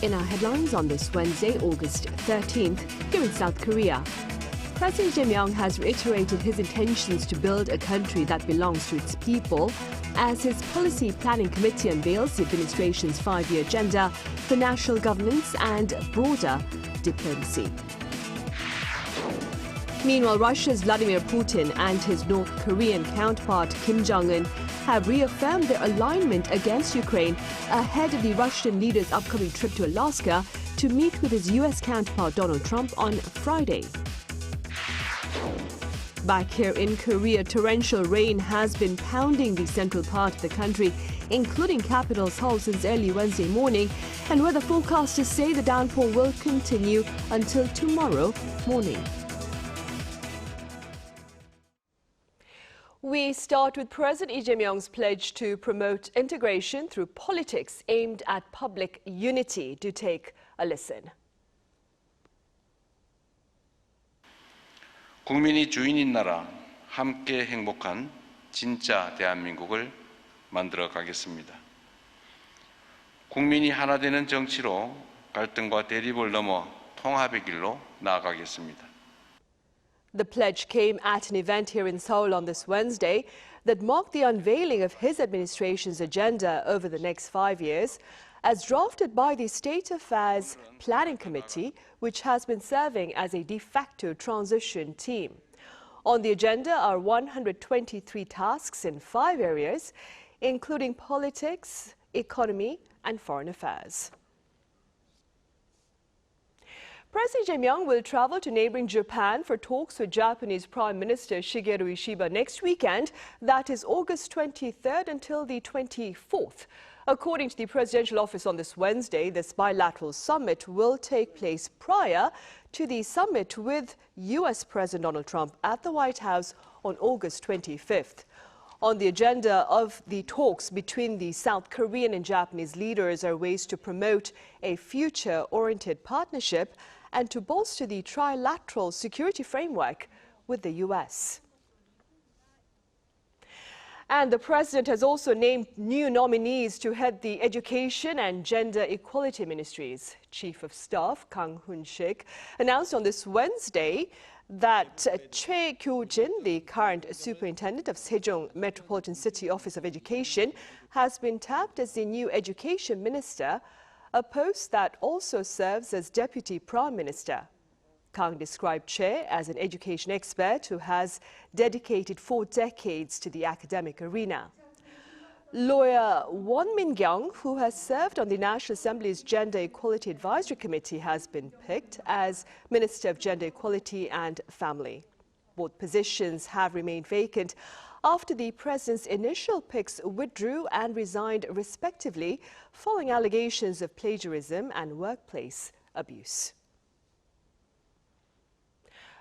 In our headlines on this Wednesday, August 13th, here in South Korea, President Jae-myung has reiterated his intentions to build a country that belongs to its people as his Policy Planning Committee unveils the administration's 5-year agenda for national governance and broader diplomacy. Meanwhile, Russia's Vladimir Putin and his North Korean counterpart Kim Jong-un have reaffirmed their alignment against Ukraine ahead of the Russian leader's upcoming trip to Alaska to meet with his U.S. counterpart Donald Trump on Friday. Back here in Korea, torrential rain has been pounding the central part of the country, including capital Seoul, since early Wednesday morning, and weather forecasters say the downpour will continue until tomorrow morning. We start with President Lee Jae-myung's pledge to promote integration through politics aimed at public unity. Do take a listen. 국민이 주인인 나라, 함께 행복한 진짜 대한민국을 만들어 가겠습니다. 국민이 하나 되는 정치로 갈등과 대립을 넘어 통합의 길로 나아가겠습니다. The pledge came at an event here in Seoul on this Wednesday that marked the unveiling of his administration's agenda over the next 5 years, as drafted by the State Affairs Planning Committee, which has been serving as a de facto transition team. On the agenda are 123 tasks in 5 areas, including politics, economy, and foreign affairs. President Jae-myung will travel to neighboring Japan for talks with Japanese Prime Minister Shigeru Ishiba next weekend, that is August 23rd until the 24th. According to the presidential office on this Wednesday, this bilateral summit will take place prior to the summit with U.S. President Donald Trump at the White House on August 25th. On the agenda of the talks between the South Korean and Japanese leaders are ways to promote a future-oriented partnership and to bolster the trilateral security framework with the U.S. And the president has also named new nominees to head the Education and Gender Equality Ministries. Chief of Staff Kang Hoon-sik announced on this Wednesday that Choi Kyo-jin, the current superintendent of Sejong Metropolitan City Office of Education, has been tapped as the new education minister, a post that also serves as deputy prime minister. Kang described Choi as an education expert who has dedicated 4 decades to the academic arena. Lawyer Won Min-kyung, who has served on the National Assembly's Gender Equality Advisory Committee, has been picked as Minister of Gender Equality and Family. Both positions have remained vacant after the president's initial picks withdrew and resigned respectively following allegations of plagiarism and workplace abuse.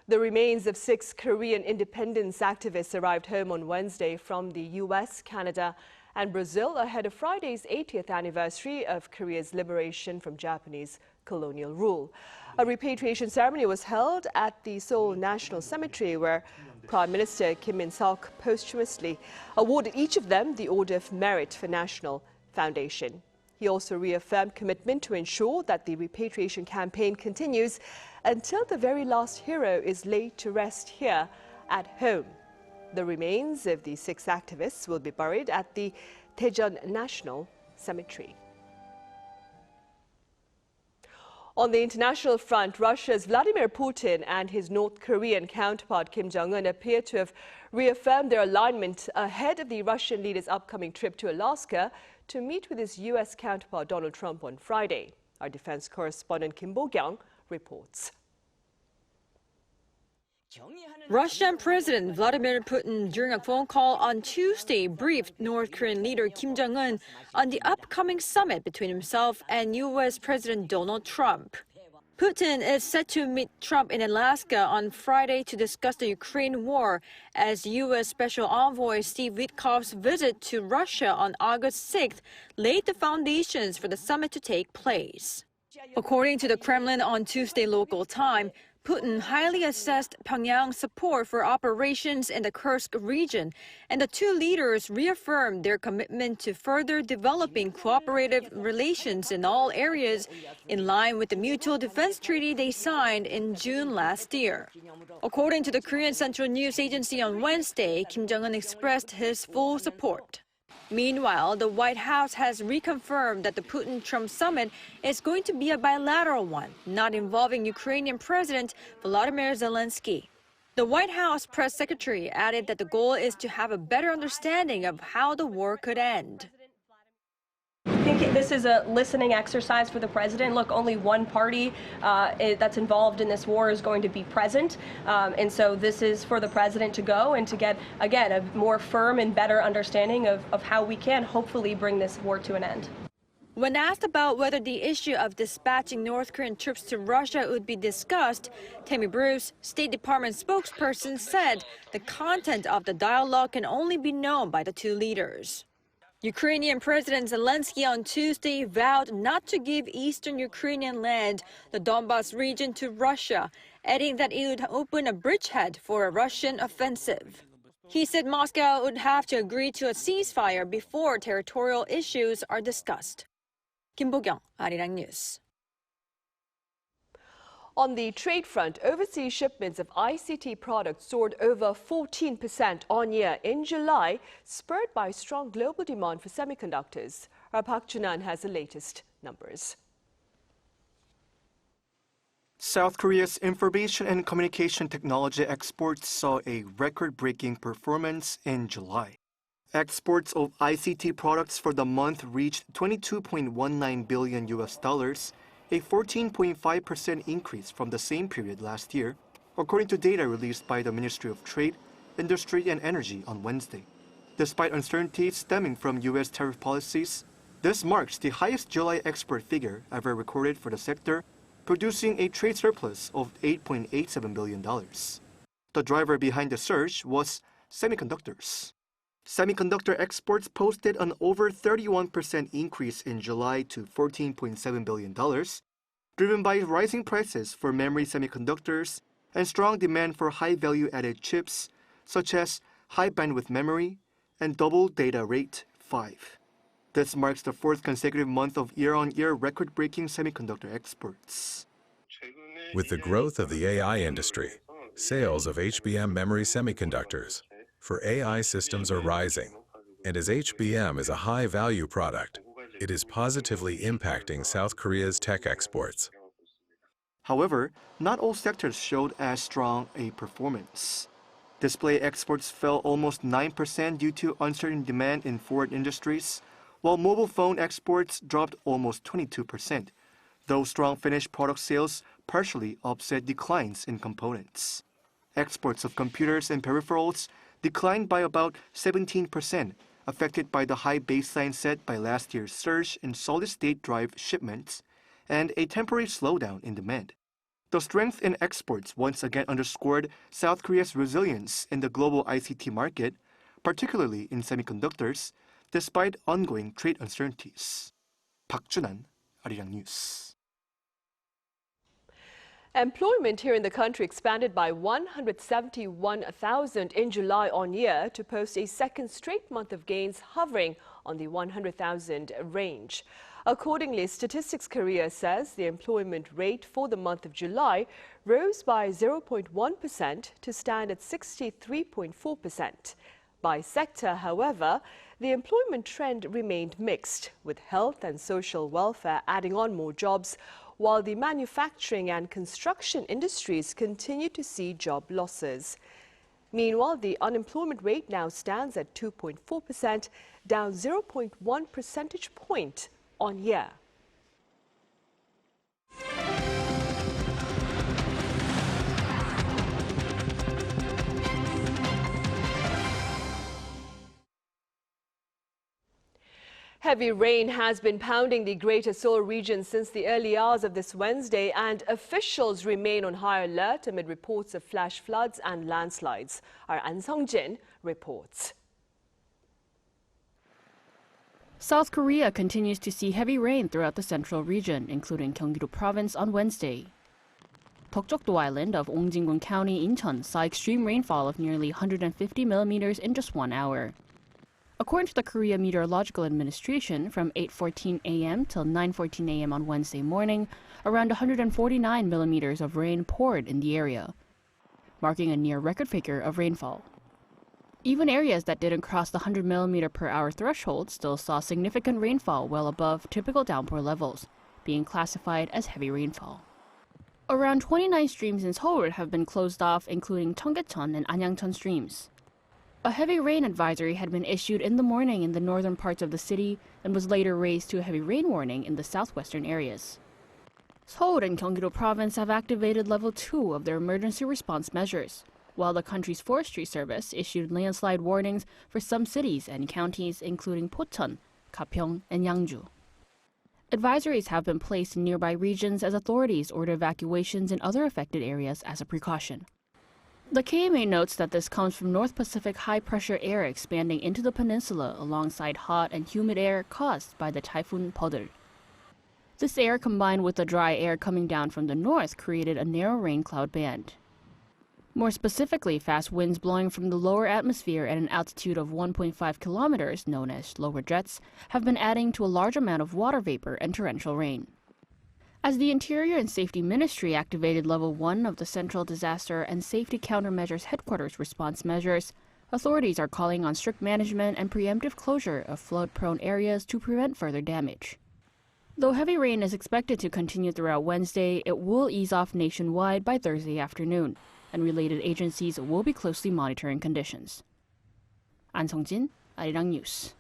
The remains of 6 Korean independence activists arrived home on Wednesday from the U.S., Canada, and Brazil ahead of Friday's 80th anniversary of Korea's liberation from Japanese colonial rule. A repatriation ceremony was held at the Seoul National Cemetery, where Prime Minister Kim Min-seok posthumously awarded each of them the Order of Merit for National Foundation. He also reaffirmed commitment to ensure that the repatriation campaign continues until the very last hero is laid to rest here at home. The remains of the 6 activists will be buried at the Daejeon National Cemetery. On the international front, Russia's Vladimir Putin and his North Korean counterpart Kim Jong-un appear to have reaffirmed their alignment ahead of the Russian leader's upcoming trip to Alaska to meet with his U.S. counterpart Donald Trump on Friday. Our defense correspondent Kim Bo-kyung reports. Russian President Vladimir Putin, during a phone call on Tuesday, briefed North Korean leader Kim Jong-un on the upcoming summit between himself and U.S. President Donald Trump. Putin is set to meet Trump in Alaska on Friday to discuss the Ukraine war, as U.S. Special Envoy Steve Witkoff's visit to Russia on August 6th laid the foundations for the summit to take place. According to the Kremlin on Tuesday local time, Putin highly assessed Pyongyang's support for operations in the Kursk region, and the two leaders reaffirmed their commitment to further developing cooperative relations in all areas, in line with the mutual defense treaty they signed in June last year. According to the Korean Central News Agency on Wednesday, Kim Jong-un expressed his full support. Meanwhile, the White House has reconfirmed that the Putin-Trump summit is going to be a bilateral one, not involving Ukrainian President Volodymyr Zelensky. The White House press secretary added that the goal is to have a better understanding of how the war could end. I think this is a listening exercise for the president. Look, only one party that's involved in this war is going to be present. And so this is for the president to go and to get, again, a more firm and better understanding of how we can hopefully bring this war to an end. When asked about whether the issue of dispatching North Korean troops to Russia would be discussed, Tammy Bruce, State Department spokesperson, said the content of the dialogue can only be known by the two leaders. Ukrainian President Zelensky on Tuesday vowed not to give eastern Ukrainian land, the Donbas region, to Russia, adding that it would open a bridgehead for a Russian offensive. He said Moscow would have to agree to a ceasefire before territorial issues are discussed. Kim Bo-kyung, Arirang News. On the trade front, overseas shipments of ICT products soared over 14% on-year in July, spurred by strong global demand for semiconductors. Our Park Junan has the latest numbers. South Korea's information and communication technology exports saw a record-breaking performance in July. Exports of ICT products for the month reached $22.19 billion, a 14.5% increase from the same period last year, according to data released by the Ministry of Trade, Industry and Energy on Wednesday. Despite uncertainties stemming from U.S. tariff policies, this marks the highest July export figure ever recorded for the sector, producing a trade surplus of $8.87 billion. The driver behind the surge was semiconductors. Semiconductor exports posted an over 31% increase in July to $14.7 billion, driven by rising prices for memory semiconductors and strong demand for high-value-added chips, such as high-bandwidth memory and double data rate 5. This marks the fourth consecutive month of year-on-year record-breaking semiconductor exports. With the growth of the AI industry, sales of HBM memory semiconductors for AI systems are rising, and as HBM is a high-value product, it is positively impacting South Korea's tech exports. However, not all sectors showed as strong a performance. Display exports fell almost 9% due to uncertain demand in foreign industries, while mobile phone exports dropped almost 22%, though strong finished product sales partially offset declines in components. Exports of computers and peripherals declined by about 17%, affected by the high baseline set by last year's surge in solid-state drive shipments and a temporary slowdown in demand. The strength in exports once again underscored South Korea's resilience in the global ICT market, particularly in semiconductors, despite ongoing trade uncertainties. Park Junan, Arirang News. Employment here in the country expanded by 171,000 in July on year to post a second straight month of gains hovering on the 100,000 range. Accordingly, Statistics Korea says the employment rate for the month of July rose by 0.1% to stand at 63.4%. By sector, however, the employment trend remained mixed, with health and social welfare adding on more jobs, while the manufacturing and construction industries continue to see job losses. Meanwhile, the unemployment rate now stands at 2.4%, down 0.1 percentage point on year. Heavy rain has been pounding the Greater Seoul region since the early hours of this Wednesday, and officials remain on high alert amid reports of flash floods and landslides. Our An Sung-jin reports. South Korea continues to see heavy rain throughout the central region, including Gyeonggi-do Province on Wednesday. Deokjeokdo Island of Ongjingun County, Incheon, saw extreme rainfall of nearly 150 millimeters in just 1 hour. According to the Korea Meteorological Administration, from 8:14 a.m. till 9:14 a.m. on Wednesday morning, around 149 millimeters of rain poured in the area, marking a near record figure of rainfall. Even areas that didn't cross the 100 millimeter per hour threshold still saw significant rainfall well above typical downpour levels, being classified as heavy rainfall. Around 29 streams in Seoul have been closed off, including Cheonggyecheon and Anyangcheon streams. A heavy rain advisory had been issued in the morning in the northern parts of the city and was later raised to a heavy rain warning in the southwestern areas. Seoul and Gyeonggi-do Province have activated level 2 of their emergency response measures, while the country's forestry service issued landslide warnings for some cities and counties, including Pocheon, Gapyeong, and Yangju. Advisories have been placed in nearby regions as authorities order evacuations in other affected areas as a precaution. The KMA notes that this comes from North Pacific high-pressure air expanding into the peninsula alongside hot and humid air caused by the typhoon Podul. This air combined with the dry air coming down from the north created a narrow rain cloud band. More specifically, fast winds blowing from the lower atmosphere at an altitude of 1.5 kilometers, known as lower jets, have been adding to a large amount of water vapor and torrential rain. As the Interior and Safety Ministry activated Level 1 of the Central Disaster and Safety Countermeasures Headquarters response measures, authorities are calling on strict management and preemptive closure of flood-prone areas to prevent further damage. Though heavy rain is expected to continue throughout Wednesday, it will ease off nationwide by Thursday afternoon, and related agencies will be closely monitoring conditions. An Sung-jin, Arirang News.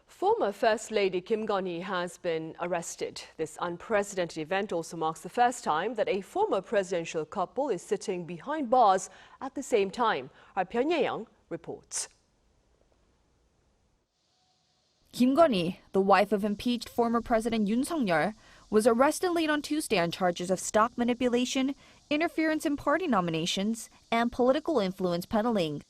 Former First Lady Kim Hee has been arrested. This unprecedented event also marks the first time that a former presidential couple is sitting behind bars at the same time. Our Pyongyang reports. Kim Hee, the wife of impeached former President Yoon Suk-yeol, was arrested late on Tuesday on charges of stock manipulation, interference in party nominations, and political influence peddling.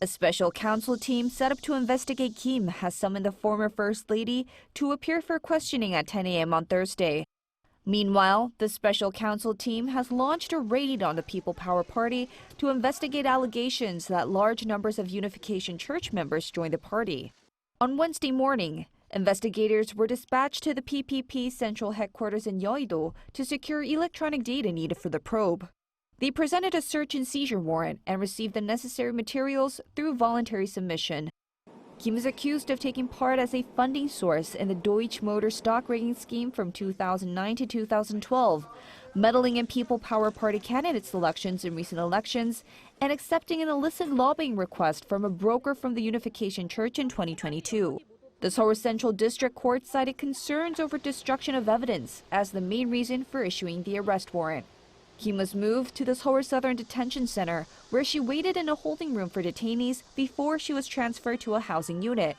A special counsel team set up to investigate Kim has summoned the former First Lady to appear for questioning at 10 a.m. on Thursday. Meanwhile, the special counsel team has launched a raid on the People Power Party to investigate allegations that large numbers of Unification Church members joined the party. On Wednesday morning, investigators were dispatched to the PPP central headquarters in Yeouido to secure electronic data needed for the probe. They presented a search and seizure warrant and received the necessary materials through voluntary submission. Kim is accused of taking part as a funding source in the Deutsche Motor stock rigging scheme from 2009 to 2012, meddling in People Power Party candidate selections in recent elections, and accepting an illicit lobbying request from a broker from the Unification Church in 2022. The Seoul Central District Court cited concerns over destruction of evidence as the main reason for issuing the arrest warrant. Kim was moved to the Seoul Southern Detention Center, where she waited in a holding room for detainees before she was transferred to a housing unit.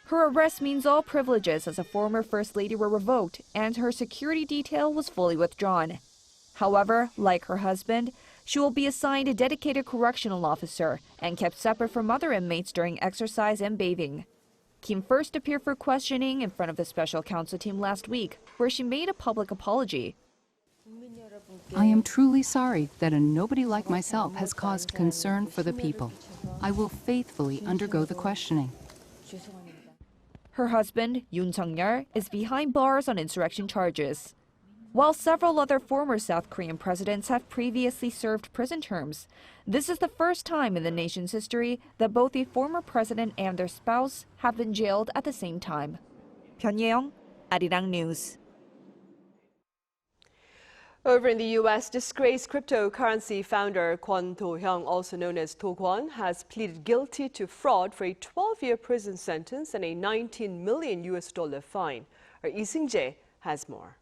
Her arrest means all privileges as a former First Lady were revoked, and her security detail was fully withdrawn. However, like her husband, she will be assigned a dedicated correctional officer and kept separate from other inmates during exercise and bathing. Kim first appeared for questioning in front of the special counsel team last week, where she made a public apology. I am truly sorry that a nobody like myself has caused concern for the people. I will faithfully undergo the questioning. Her husband, Yoon Suk-yeol, is behind bars on insurrection charges. While several other former South Korean presidents have previously served prison terms, this is the first time in the nation's history that both a former president and their spouse have been jailed at the same time. Pyongyang, Arirang News. Over in the U.S., disgraced cryptocurrency founder Kwon Do-hyung, also known as Kwon, has pleaded guilty to fraud for a 12-year prison sentence and a $19 million fine. Our Lee Seung-jae has more.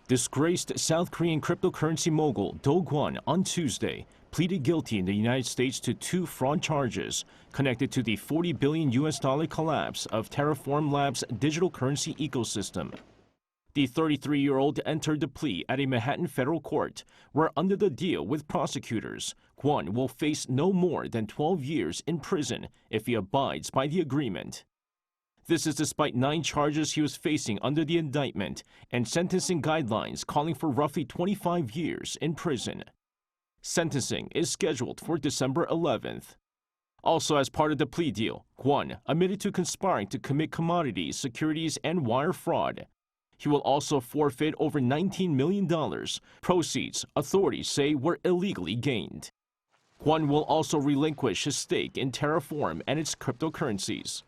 Disgraced South Korean cryptocurrency mogul Do Kwon on Tuesday pleaded guilty in the United States to 2 fraud charges connected to the $40 billion collapse of Terraform Labs' digital currency ecosystem. The 33-year-old entered the plea at a Manhattan federal court, where under the deal with prosecutors, Kwon will face no more than 12 years in prison if he abides by the agreement. This is despite 9 charges he was facing under the indictment and sentencing guidelines calling for roughly 25 years in prison. Sentencing is scheduled for December 11th. Also, as part of the plea deal, Kwon admitted to conspiring to commit commodities, securities, and wire fraud. He will also forfeit over $19 million, proceeds authorities say were illegally gained. Kwon will also relinquish his stake in Terraform and its cryptocurrencies.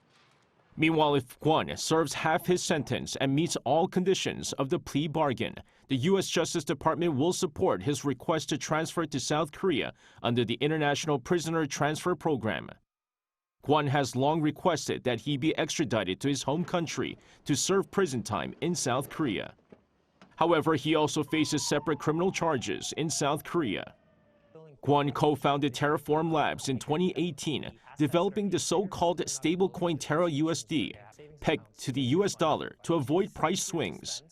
Meanwhile, if Kwon serves half his sentence and meets all conditions of the plea bargain, the U.S. Justice Department will support his request to transfer to South Korea under the International Prisoner Transfer Program. Kwon has long requested that he be extradited to his home country to serve prison time in South Korea. However, he also faces separate criminal charges in South Korea. Kwon co-founded Terraform Labs in 2018, developing the so-called stablecoin Terra USD, pegged to the US dollar to avoid price swings.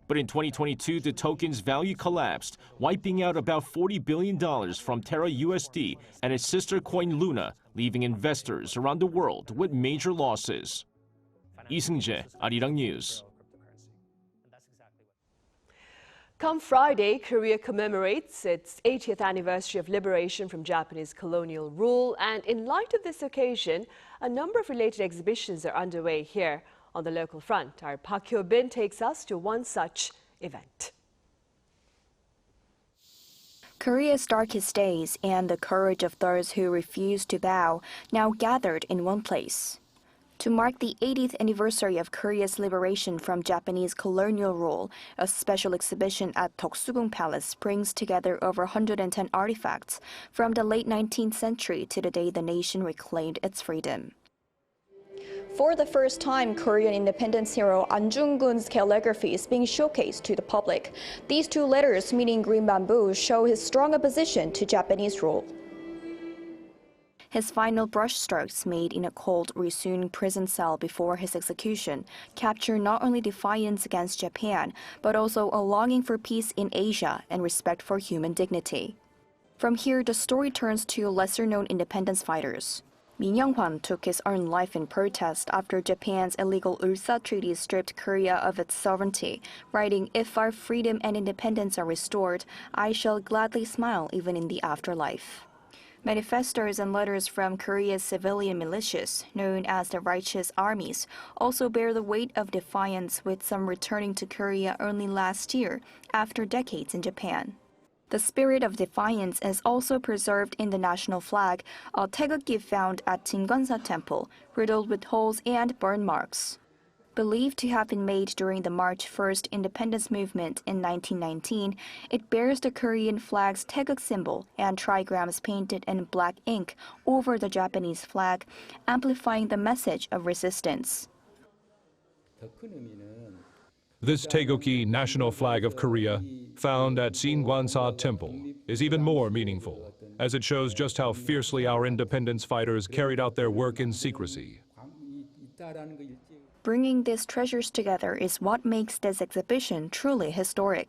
But in 2022, the token's value collapsed, wiping out about $40 billion from Terra USD and its sister coin Luna, leaving investors around the world with major losses. Lee Seung-jae, Arirang News. Come Friday, Korea commemorates its 80th anniversary of liberation from Japanese colonial rule, and in light of this occasion, a number of related exhibitions are underway here on the local front. Our Park Hyo-bin takes us to one such event. Korea's darkest days and the courage of those who refused to bow now gathered in one place. To mark the 80th anniversary of Korea's liberation from Japanese colonial rule, a special exhibition at Deoksugung Palace brings together over 110 artifacts from the late 19th century to the day the nation reclaimed its freedom. For the first time, Korean independence hero An Jung-geun's calligraphy is being showcased to the public. These 2 letters, meaning green bamboo, show his strong opposition to Japanese rule. His final brushstrokes, made in a cold Risun prison cell before his execution, capture not only defiance against Japan, but also a longing for peace in Asia and respect for human dignity. From here, the story turns to lesser-known independence fighters. Min Young-hwan took his own life in protest after Japan's illegal Ulsa Treaty stripped Korea of its sovereignty, writing, "If our freedom and independence are restored, I shall gladly smile even in the afterlife." Manifestos and letters from Korea's civilian militias, known as the Righteous Armies, also bear the weight of defiance, with some returning to Korea only last year, after decades in Japan. The spirit of defiance is also preserved in the national flag, a Taegeukgi found at Jingonsa Temple, riddled with holes and burn marks. Believed to have been made during the March 1st independence movement in 1919, it bears the Korean flag's Taegeuk symbol and trigrams painted in black ink over the Japanese flag, amplifying the message of resistance. This Taegeukgi national flag of Korea, found at Singwansa Temple, is even more meaningful, as it shows just how fiercely our independence fighters carried out their work in secrecy. Bringing these treasures together is what makes this exhibition truly historic.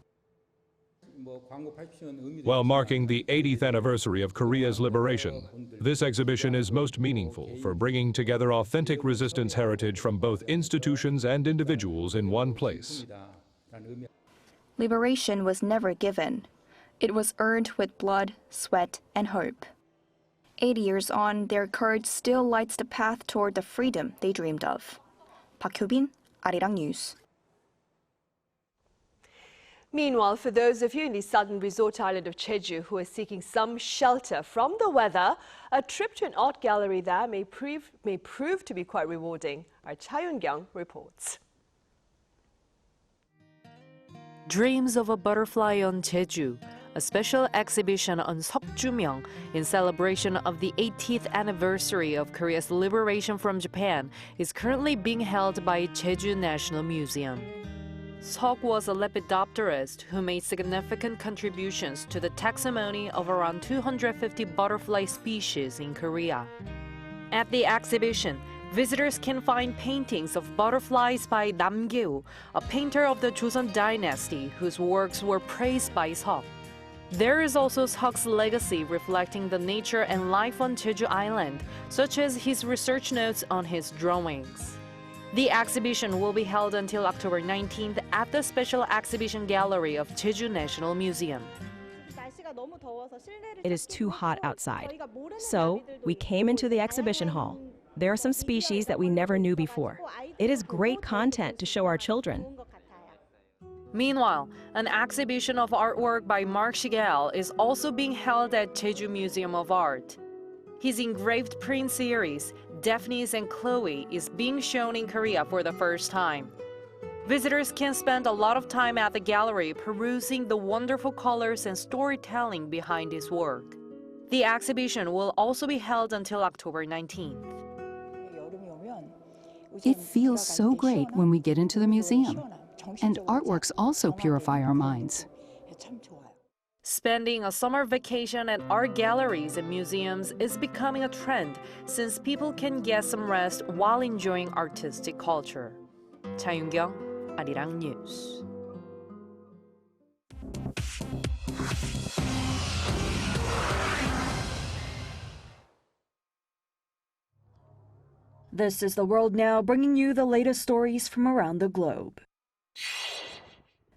While marking the 80th anniversary of Korea's liberation, this exhibition is most meaningful for bringing together authentic resistance heritage from both institutions and individuals in one place. Liberation was never given. It was earned with blood, sweat, and hope. 80 years on, their courage still lights the path toward the freedom they dreamed of. Park Hyo-bin, Arirang News. Meanwhile, for those of you in the southern resort island of Jeju who are seeking some shelter from the weather, a trip to an art gallery there may prove to be quite rewarding. Our Cha Yoon-kyung reports. Dreams of a Butterfly on Jeju, a special exhibition on Seokjumyeong in celebration of the 80th anniversary of Korea's liberation from Japan, is currently being held by Jeju National Museum. Seok was a lepidopterist who made significant contributions to the taxonomy of around 250 butterfly species in Korea. At the exhibition, Visitors can find paintings of butterflies by Namgyu, a painter of the Joseon dynasty whose works were praised by Seok. There is also Seok's legacy reflecting the nature and life on Jeju Island, such as his research notes on his drawings. The exhibition will be held until October 19th at the Special Exhibition Gallery of Jeju National Museum. It is too hot outside. So we came into the exhibition hall. There are some species that we never knew before. It is great content to show our children. Meanwhile, an exhibition of artwork by Marc Chagall is also being held at Jeju Museum of Art. His engraved print series, Daphnis and Chloe, is being shown in Korea for the first time. Visitors can spend a lot of time at the gallery perusing the wonderful colors and storytelling behind his work. The exhibition will also be held until October 19th. It feels so great when we get into the museum. And artworks also purify our minds. Spending a summer vacation at art galleries and museums is becoming a trend since people can get some rest while enjoying artistic culture. Chaeyoung, Arirang News. This is The World Now, bringing you the latest stories from around the globe.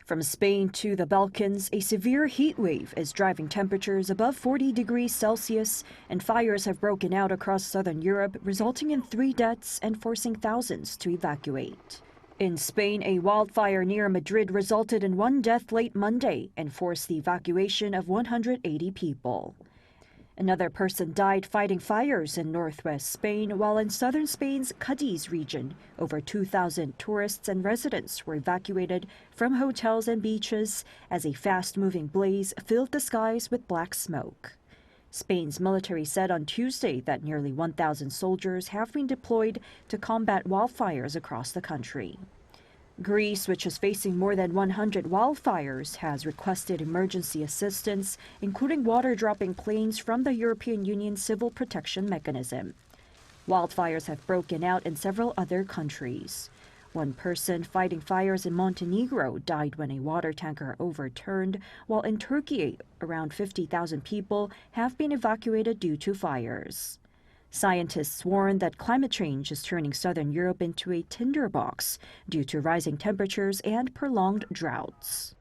From Spain to the Balkans, a severe heat wave is driving temperatures above 40 degrees Celsius, and fires have broken out across southern Europe, resulting in 3 deaths and forcing thousands to evacuate. In Spain, a wildfire near Madrid resulted in 1 death late Monday and forced the evacuation of 180 people. Another person died fighting fires in northwest Spain, while in southern Spain's Cadiz region, over 2,000 tourists and residents were evacuated from hotels and beaches as a fast-moving blaze filled the skies with black smoke. Spain's military said on Tuesday that nearly 1,000 soldiers have been deployed to combat wildfires across the country. Greece, which is facing more than 100 wildfires, has requested emergency assistance, including water-dropping planes from the European Union Civil Protection Mechanism. Wildfires have broken out in several other countries. One person fighting fires in Montenegro died when a water tanker overturned, while in Turkey, around 50,000 people have been evacuated due to fires. Scientists warn that climate change is turning southern Europe into a tinderbox due to rising temperatures and prolonged droughts.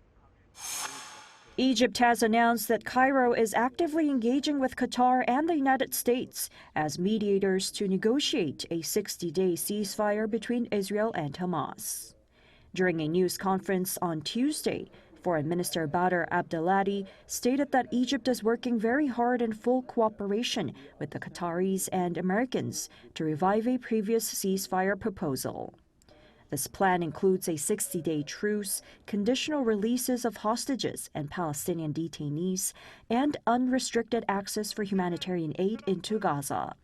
Egypt has announced that Cairo is actively engaging with Qatar and the United States as mediators to negotiate a 60-day ceasefire between Israel and Hamas. During a news conference on Tuesday, Foreign Minister Badr Abdelhadi stated that Egypt is working very hard in full cooperation with the Qataris and Americans to revive a previous ceasefire proposal. This plan includes a 60-day truce, conditional releases of hostages and Palestinian detainees, and unrestricted access for humanitarian aid into Gaza.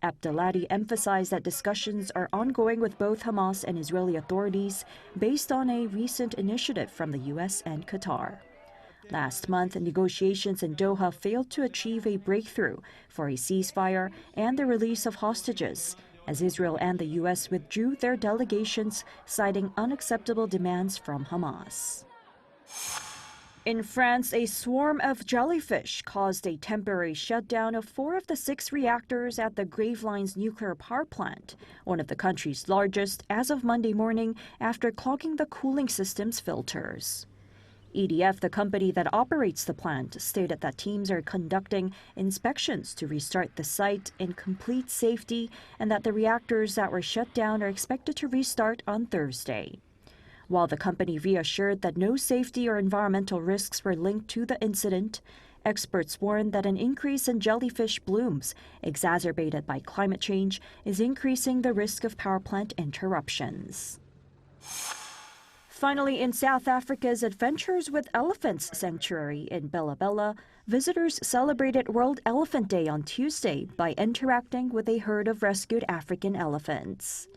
Abdelhadi emphasized that discussions are ongoing with both Hamas and Israeli authorities based on a recent initiative from the U.S. and Qatar. Last month, negotiations in Doha failed to achieve a breakthrough for a ceasefire and the release of hostages, as Israel and the U.S. withdrew their delegations, citing unacceptable demands from Hamas. In France, a swarm of jellyfish caused a temporary shutdown of 4 of the 6 reactors at the Gravelines nuclear power plant, one of the country's largest, as of Monday morning after clogging the cooling system's filters. EDF, the company that operates the plant, stated that teams are conducting inspections to restart the site in complete safety and that the reactors that were shut down are expected to restart on Thursday. While the company reassured that no safety or environmental risks were linked to the incident, experts warned that an increase in jellyfish blooms, exacerbated by climate change, is increasing the risk of power plant interruptions. Finally, in South Africa's Adventures with Elephants sanctuary in Bella Bella, visitors celebrated World Elephant Day on Tuesday by interacting with a herd of rescued African elephants.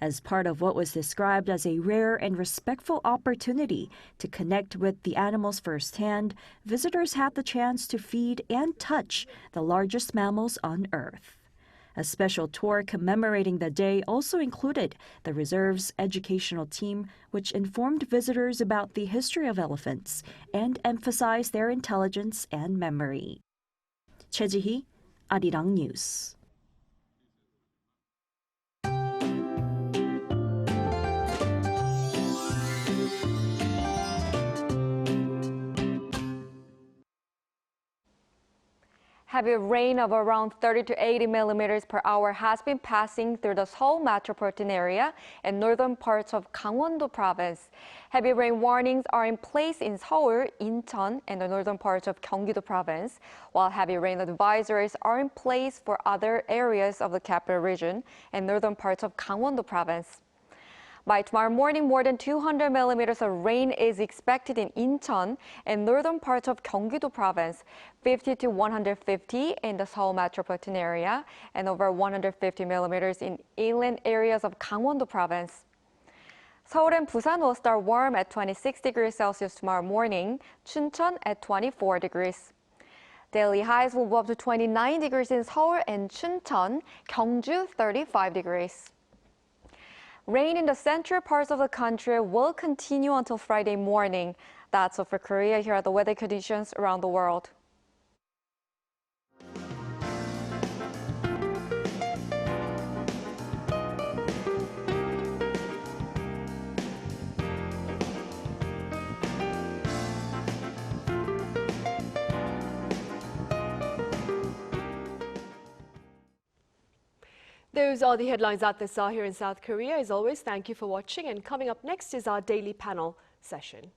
As part of what was described as a rare and respectful opportunity to connect with the animals firsthand, visitors had the chance to feed and touch the largest mammals on Earth. A special tour commemorating the day also included the reserve's educational team, which informed visitors about the history of elephants and emphasized their intelligence and memory. Jeju, Arirang News. Heavy rain of around 30 to 80 millimeters per hour has been passing through the Seoul metropolitan area and northern parts of Gangwon-do province. Heavy rain warnings are in place in Seoul, Incheon, and the northern parts of Gyeonggi-do province, while heavy rain advisories are in place for other areas of the capital region and northern parts of Gangwon-do province. By tomorrow morning, more than 200 millimeters of rain is expected in Incheon and northern parts of Gyeonggi-do province, 50 to 150 in the Seoul metropolitan area, and over 150 millimeters in inland areas of Gangwon-do province. Seoul and Busan will start warm at 26 degrees Celsius tomorrow morning, Chuncheon at 24 degrees. Daily highs will go up to 29 degrees in Seoul and Chuncheon, Gyeongju 35 degrees. Rain in the central parts of the country will continue until Friday morning. That's all for Korea. Here are the weather conditions around the world. Those are the headlines at this hour here in South Korea. As always, thank you for watching. And coming up next is our daily panel session.